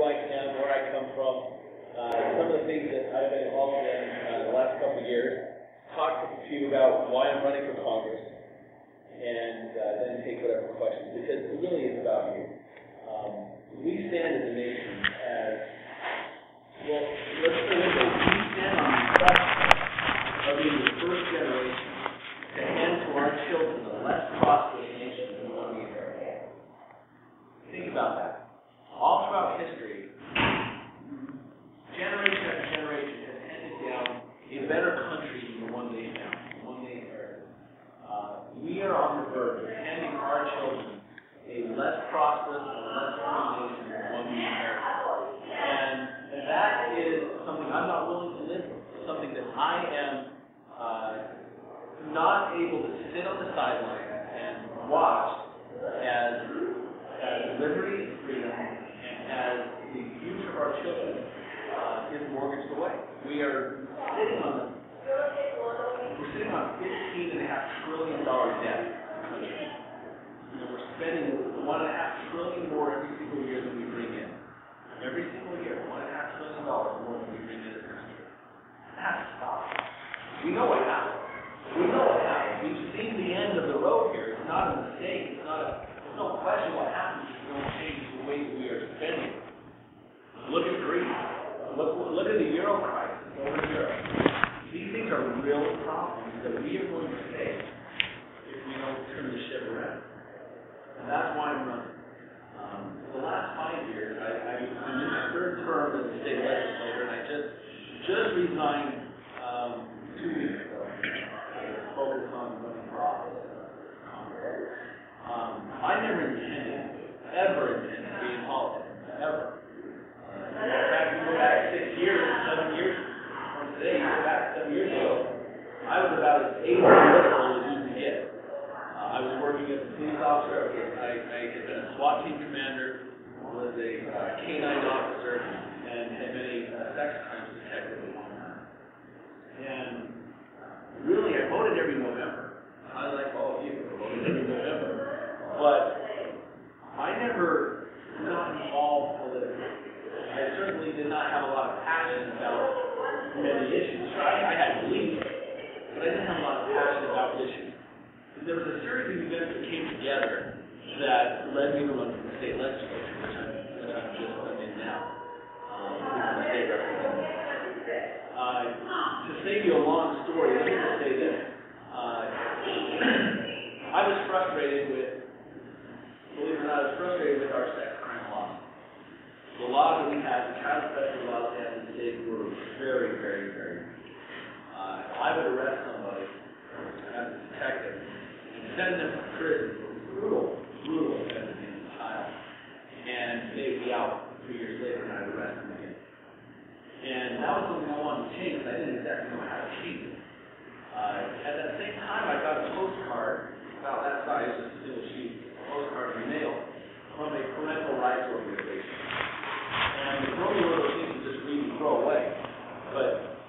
who I am, where I come from, some of the things that I've been involved in the last couple of years, talk to you about why I'm running for Congress, and then take whatever questions, because it really is about you. We stand as a nation as, well, let's put it this way, we stand on the cusp of being the first generation to hand to our children a less prosperous nation than the one we inherited. Think about that. All throughout history, generation after generation has handed down a better country than the one they found, the one they inherited. We are on the verge of handing our children a less prosperous and less free nation than the one we inherited. And that is something I'm not willing to live with. It's something that I am not able to sit on the sideline and watch as liberty and freedom and as the future of our children is mortgaged away. We're sitting on $15.5 trillion debt. We're spending $1.5 trillion more every single year than we bring in. Every single year, $1.5 trillion more than we bring in as a country. That has to stop. We know what happened. We've seen the end of the road here. It's not a mistake. There's no question what happens if we don't change the way that we are spending. Look at Greece. Look at the Euro crisis over in Europe. These things are real problems that we are going to face if we don't turn the ship around. And that's why I'm running. The last 5 years, I'm in my third term as a state legislator, and I just resigned 2 weeks ago. I focused on running for office. I never ever intended to be in politics, ever. In fact, you go back 6 years, 7 years from today, you go back 7 years ago, I was about as able as you can get. I was working as a police officer. I had been a SWAT team commander, was a K-9 officer, and had been a sex crimes detective at one time. And really, I voted every November. I like all of you, I voted every November. But I never got involved politically. I certainly did not have a lot of passion about many issues. Sure, I had beliefs, but I didn't have a lot of passion about issues. There was a series of events that came together that led me to run for the state legislature, which I'm just in now, the state representative. To save you a long story, let me just say this. I was frustrated with, believe it or not, our sex crime laws. The laws that we had, the child protection laws we had in the state were very, very, very weak. I would arrest somebody as a detective and send them to prison for brutal offenses against a child. And they'd be out 3 years later and I'd arrest them again. And that was something I wanted to change, but I didn't exactly know how to change it. At that same time, I got a postcard, about that size, just a single sheet postcard in the mail, from a parental rights organization. And the normally one of those things you just read and throw away. But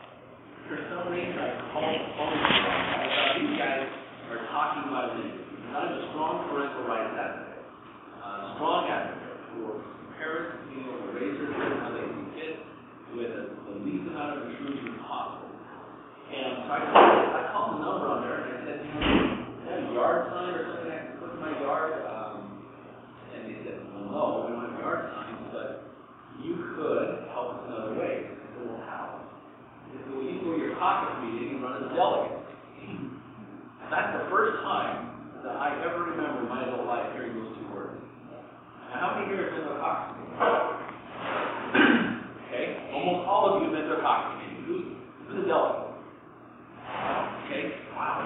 for some reason, I called the phone number. I thought these guys are talking about me. And I'm a strong parental rights advocate. Strong advocate for parents being able to raise their children how they see kids with the least amount of intrusion possible. And so I called the number on there and I said, you have a yard sign or something I can put in my yard? And they said, well, no, we don't have yard signs, but you could help us another way. I said, well, how? They said, well, you go to your caucus meeting and run as a delegate. That's the first time that I ever remember in my adult life hearing those two words. Now, how many here have been to a caucus meeting? Okay, almost all of you have been to a caucus meeting. Who's a delegate? Okay, wow.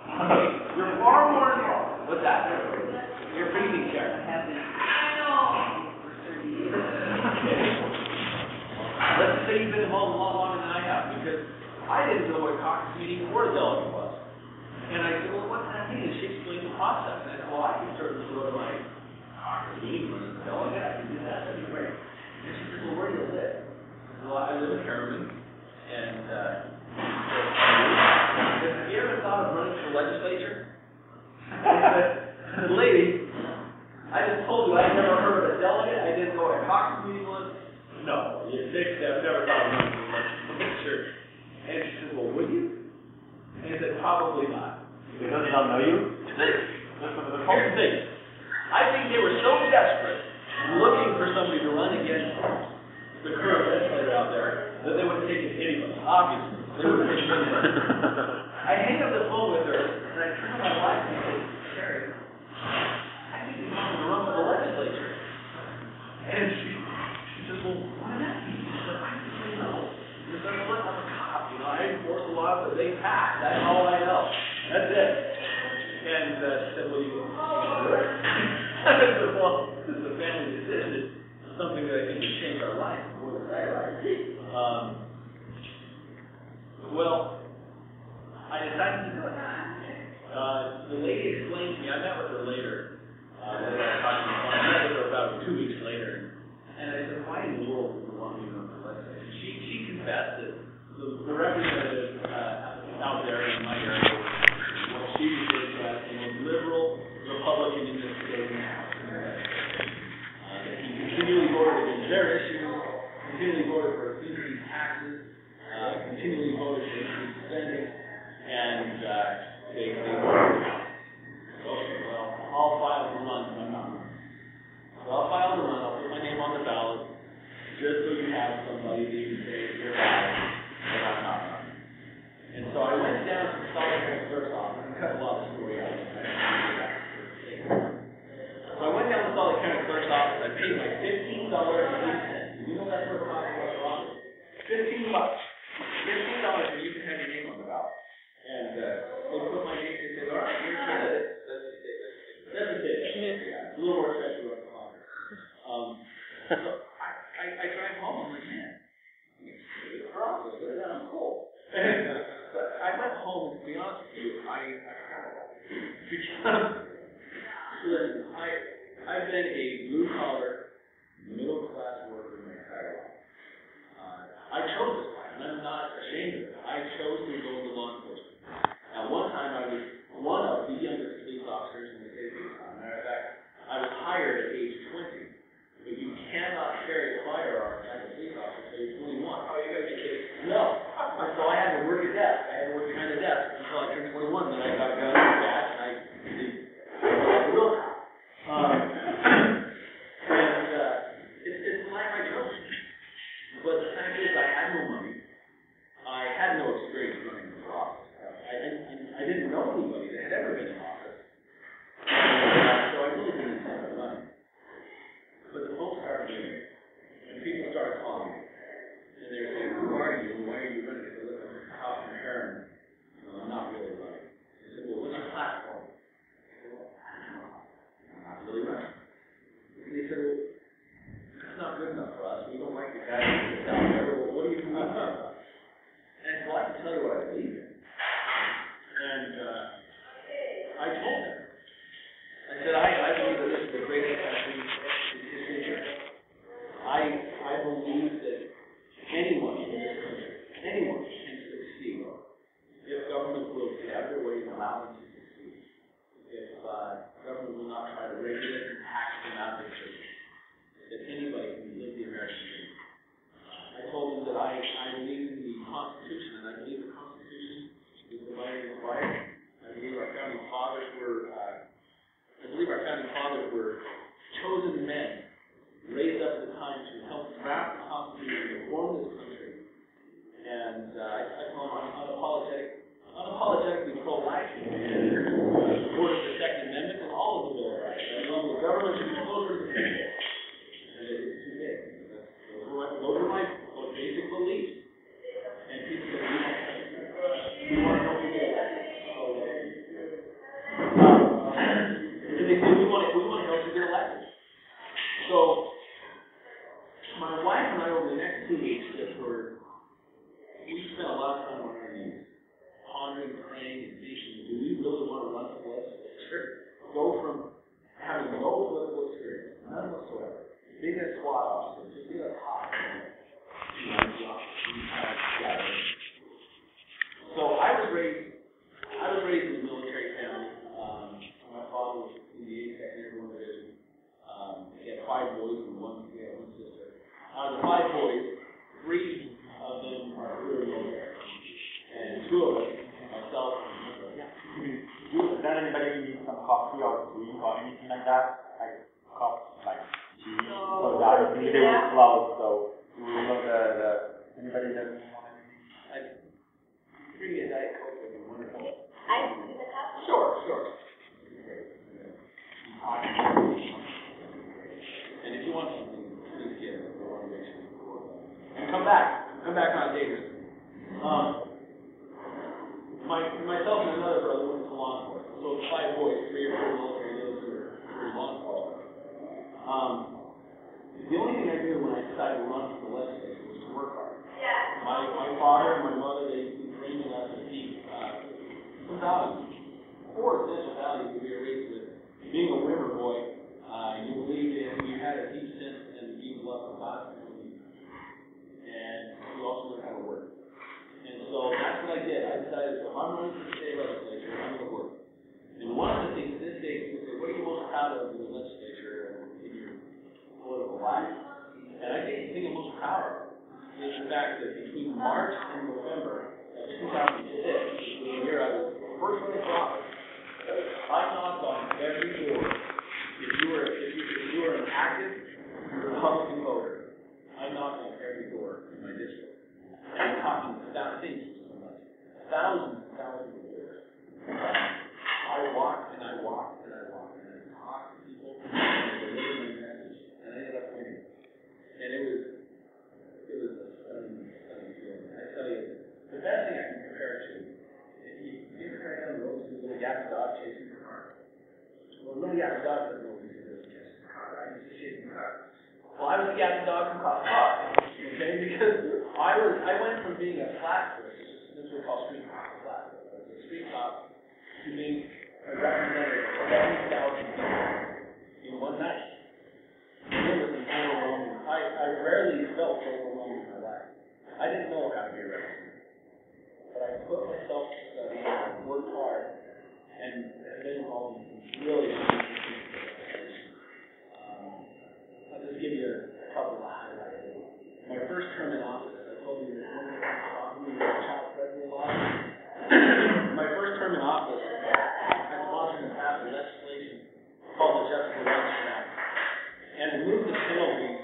Okay, you're far more involved. What's that? Your breathing chair. I know. Okay. Let's say you've been involved a lot longer than I have, because I didn't know what a caucus meeting or a delegate was. And I said, well, what's that mean? And she explained the process. And I said, well, I can certainly go to my caucus meeting when it's a delegate. I can do that. That'd be great. And she said, well, where do you live? I said, well, I live in Harriman. And have you ever thought of running for legislature? I said, lady, I just told you I never heard of a delegate. I didn't go to a caucus meeting you fixed it. I've never thought of running for election. Sure. And she said, well, would you? And I said, probably not. Because they don't know you? Here's the thing. I think they were so desperate, looking for somebody to run against the current legislator out there, that they wouldn't take it to anybody, obviously. They would have taken it. I hang up the phone with her, and I turn to my wife and I say, Sherry, I think you want to run for the legislature. And she says, well, why not? She said, I just don't know. Because I'm a cop, you know, I enforce the laws that they pass. That's all I know. That's it. And she said, well, you can do it. I said, well, this is a family decision. It's something that I think would change our life. What was that like? Well, I decided to do it. The lady explained to me, I met with her later. I met with her about 2 weeks later. And I said, why in the world would you want me to run for legislature? She confessed that the representative out there in my area was what she referred to as the most liberal Republican in this state now. He continually voted against their issues, continually voted for increased taxes, continually voted for increased spending, and they voted out. Okay, well, I'll file the run, but I'm not running. So I'll file the run, I'll put my name on the ballot, just so you have somebody that you can say you're valid, but I'm not running. And so I went down to the Salt Lake County Clerk's office and cut a lot of the story out. So I went down to the Salt Lake County Clerk's office, I paid my $15.80. You know that's what it costs for us to run? $15. $15 and you can have your name on the ballot. And they put my name, they said, all right, you're a candidate. That's a bit. Yeah, it's a little more expensive than Congress. So I drive home, I'm like, man, it's process, I'm cool. I went home, and to be honest with you, listen, I've been a blue-collar, middle-class worker my entire life. I chose this life, and I'm not ashamed of it. I chose to go into law enforcement. Now, one time I was one of the youngest police officers in the state of Utah. Matter of fact, I was hired at age 20. But you cannot carry a firearm as a police officer until you're 21. Oh, you gotta be kidding. No. So I had to work a desk. I had to work behind a desk until I turned 21. Then I got a gun and a badge, and I was a real cop. It's the life I chose. But the fact is, I had no money. I had no experience running for office. I didn't know anybody that had ever been in office. So I really didn't have the money. But the folks started doing it. And people started calling me. And they were saying, who are you? Why are you running? Because I look like a cop from Heron. I'm not really running. They said, well, what's your platform? I said, well, I don't know. I'm not really running. And they said, well, that's not good enough for us. We don't like the guy who sits out there. Well, what do you believe in? And I said, well, I can tell you what I believe in. And I told them. I said, I believe that this is the greatest country in history. I believe that anyone in this country, anyone can succeed if government will get out of their way and allow them to succeed. If government will not try to regulate and tax them out of their churches. That anybody can live the American dream. I told them that I believe in the Constitution, and I believe the Constitution is divinely inspired. I believe our founding fathers were chosen men, raised up at the time to help draft the Constitution to form this country. And I told them I'm unapologetically pro-life, and support of the Second Amendment and all of the Bill of Rights. I know the government should be closer to the people. And it's too big. Those are my basic beliefs. And people say, we want to help you get elected. And they say, we want to help you get elected. So, my wife and I, over the next 2 weeks, we spent a lot of time on our knees, pondering, praying, and thinking, do we really want to run for the legislature? Go from having no political experience, none whatsoever, being a SWAT officer, just being a cop. So I was raised in a military family. My father was in the 82nd Airborne Division. He had 5 boys and one sister. Out of the 5 boys, like that, like cops, like cheese, soda, they were closed, so we will know anybody doesn't want anything. Bring a Diet Coke would be wonderful. Ice in the cup? Sure. And if you want something, please get it. We want to make sure you record that. And come back on Davis. Myself and another brother went to law enforcement. So it's 5 boys, 3 or 4 military, the other 2 are law enforcement. The only thing I knew when I decided to run for the legislature was to work hard. Yeah. My father and my mother, they trained us to be some values. 4 essential values that we were raised with. Being a Wimmer boy, you believed in, you had a deep sense and deep love of God, and you also learned how to work. And so that's what I did. I decided, if I'm running for the state legislature, I'm going to work. And one of the things this day, people say, what are you most proud of in the legislature and in your political life? And I think the thing I'm most proud of is the fact that between March and November of 2006, which was the year I was first running for office, I knocked on every door. If you were an active Republican voter, I knocked on every door in my district. And I'm talking about things so much. Thousands and thousands of doors. I walked and I talked to people and I delivered my message, and I ended up winning. And it was a stunning feeling. I tell you, the best thing I can compare it to, if you ever drive down the road and see a little yappy dog chasing your car. Well, a little yappy dog doesn't know what he's doing chasing the car, right? He's just chasing the car. Well, I was the yappy dog from Cop Car, okay? Because I went from being a flat person, this is what we call street cop, flat person. I was a street cop to being a representative of 70,000 people in one night. And it was overwhelming. I rarely felt so overwhelmed in my life. I didn't know how to be a representative. But I put myself to study and worked hard and been involved in really I'll just give you a couple of highlights. My first term in office, I told you that one of the problems with child pregnancy law. My first term in office, I sponsored and passed legislation called the Justice Prevention Act, and removed the penalties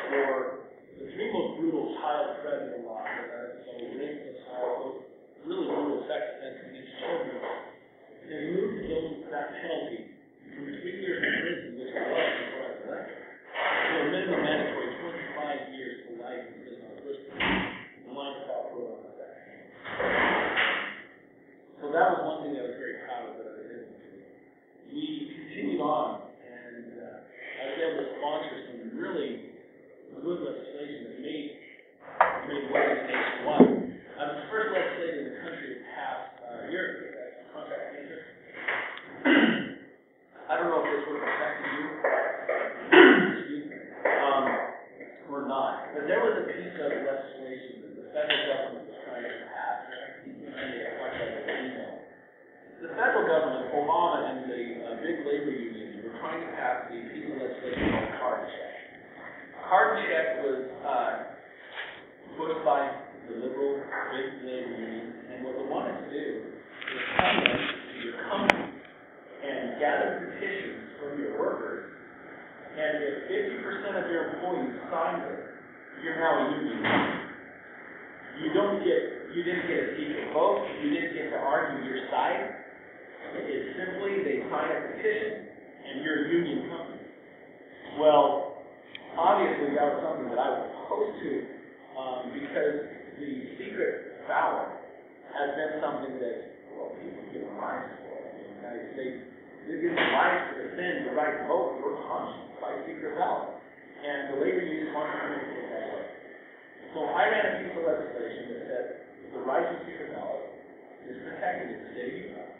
for the 3 most brutal child pregnancy laws that are rape, assault, really brutal sex offenses against children. They removed that penalty from 3 years in prison, which I love before I was elected, to a minimum mandatory 25 years to life in prison on the first degree, and life without parole on the second. So that was one thing that I was very proud of that I was able to do. We continued on, and I was able to sponsor some really good legislation that made waves nationwide. I was the first legislator in the country to pass your contract interest. I don't know if this would have affected you. Or not. But there was a piece of legislation that the federal government was trying to pass. The federal government, Obama and the big labor unions were trying to pass a piece of legislation called card check. Card check was pushed by the liberal big labor unions, and what they wanted to do was come into your company and gather petitions from your workers. And if 50% of your employees signed it, you're now a union company. You didn't get a secret vote. You didn't get to argue your side. It's simply they sign a petition, and you're a union company. Well, obviously that was something that I was opposed to, because the secret ballot has been something that, well, people give their lives for. In the United States, they give their lives to defend the right to vote for your conscience by secret ballot. And the labor unions wanted to take that away. So I ran a piece of legislation that said the right to secret ballot is protected in the state of Utah.